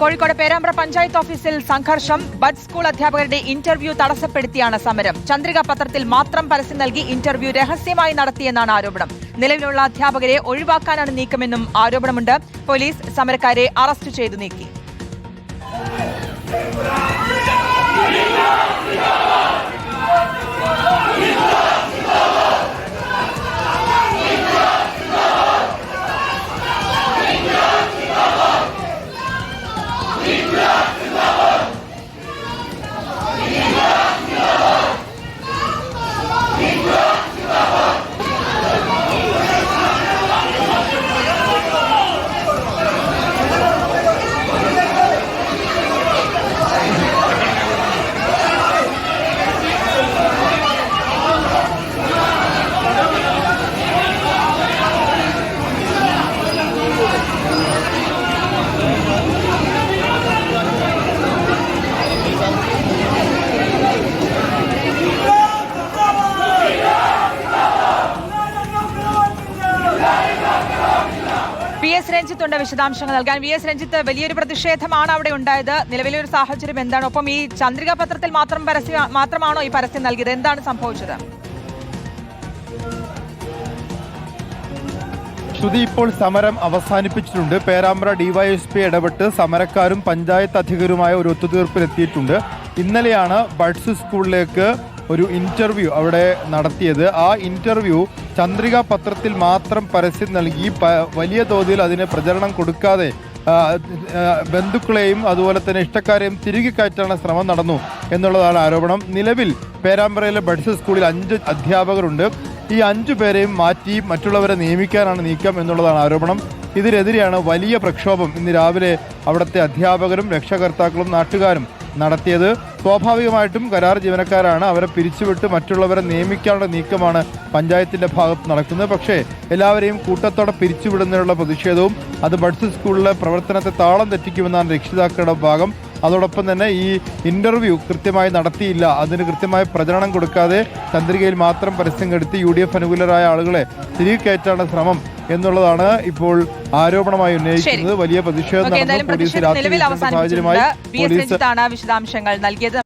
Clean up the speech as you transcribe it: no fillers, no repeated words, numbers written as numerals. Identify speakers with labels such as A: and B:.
A: കോഴിക്കോട് പേരാമ്പ്ര പഞ്ചായത്ത് ഓഫീസിൽ സംഘർഷം. Bud school അധ്യാപകരുടെ ഇന്റർവ്യൂ തടസ്സപ്പെടുത്തിയാണ് സമരം. ചന്ദ്രിക പത്രത്തിൽ മാത്രം പരസ്യം നൽകി ഇന്റർവ്യൂ രഹസ്യമായി നടത്തിയെന്നാണ് ആരോപണം. നിലവിലുള്ള അധ്യാപകരെ ഒഴിവാക്കാനാണ് നീക്കമെന്നും ആരോപണമുണ്ട്. പോലീസ് സമരക്കാരെ അറസ്റ്റ് ചെയ്തു നീക്കി. വി.എസ്. രഞ്ജിത്തുണ്ട് വിശദാംശങ്ങൾ നൽകാൻ. വി.എസ്. രഞ്ജിത്ത്, വലിയൊരു പ്രതിഷേധമാണ് അവിടെ ഉണ്ടായത്. നിലവിലെ ഒരു സാഹചര്യം എന്താണ്? ഒപ്പം ഈ ചന്ദ്രിക പത്രത്തിൽ മാത്രമാണോ ഈ പരസ്യം നൽകിയത്? എന്താണ് സംഭവിച്ചത്?
B: ശ്രുതി, ഇപ്പോൾ സമരം അവസാനിപ്പിച്ചിട്ടുണ്ട്. പേരാമ്പ്ര ഡിവൈഎസ്പി ഇടപെട്ട് സമരക്കാരും പഞ്ചായത്ത് അധികൃതരുമായ ഒരു ഒത്തുതീർപ്പിലെത്തിയിട്ടുണ്ട്. ഇന്നലെയാണ് ബഡ്സ് സ്കൂളിലേക്ക് ഒരു ഇന്റർവ്യൂ അവിടെ നടത്തിയത്. ആ ഇന്റർവ്യൂ ചന്ദ്രിക പത്രത്തിൽ മാത്രം പരസ്യം നൽകി വലിയ തോതിൽ അതിന് പ്രചരണം കൊടുക്കാതെ ബന്ധുക്കളെയും അതുപോലെ തന്നെ ഇഷ്ടക്കാരെയും തിരികെ കയറ്റാനുള്ള ശ്രമം നടന്നു എന്നുള്ളതാണ് ആരോപണം. നിലവിൽ പേരാമ്പ്രയിലെ ബഡ്സ് സ്കൂളിൽ 5 അധ്യാപകരുണ്ട്. ഈ 5 പേരെയും മാറ്റി മറ്റുള്ളവരെ നിയമിക്കാനാണ് നീക്കം എന്നുള്ളതാണ് ആരോപണം. ഇതിനെതിരെയാണ് വലിയ പ്രക്ഷോഭം ഇന്ന് രാവിലെ അവിടുത്തെ അധ്യാപകരും രക്ഷകർത്താക്കളും നാട്ടുകാരും നടത്തിയത്. സ്വാഭാവികമായിട്ടും കരാർ ജീവനക്കാരാണ്. അവരെ പിരിച്ചുവിട്ട് മറ്റുള്ളവരെ നിയമിക്കാനുള്ള നീക്കമാണ് പഞ്ചായത്തിന്റെ ഭാഗത്ത് നടക്കുന്നത്. പക്ഷേ എല്ലാവരെയും കൂട്ടത്തോടെ പിരിച്ചുവിടുന്നതിനുള്ള പ്രതിഷേധവും അത് ബഡ്സ് സ്കൂളിലെ പ്രവർത്തനത്തെ താളം തെറ്റിക്കുമെന്നാണ് രക്ഷിതാക്കളുടെ ഭാഗം. അതോടൊപ്പം തന്നെ ഈ ഇന്റർവ്യൂ കൃത്യമായി നടത്തിയില്ല, അതിന് കൃത്യമായ പ്രചരണം കൊടുക്കാതെ ചന്ദ്രികയിൽ മാത്രം പരസ്യം കെടുത്തി UDF അനുകൂലരായ ആളുകളെ തിരികെ കയറ്റാനുള്ള ശ്രമം എന്നുള്ളതാണ് ഇപ്പോൾ ആരോപണമായി ഉന്നയിക്കുന്നത്. വലിയ പ്രതിഷേധം നടന്നു. പോലീസ് രാത്രി സാഹചര്യമായി
A: വിശദാംശങ്ങൾ നൽകിയത്.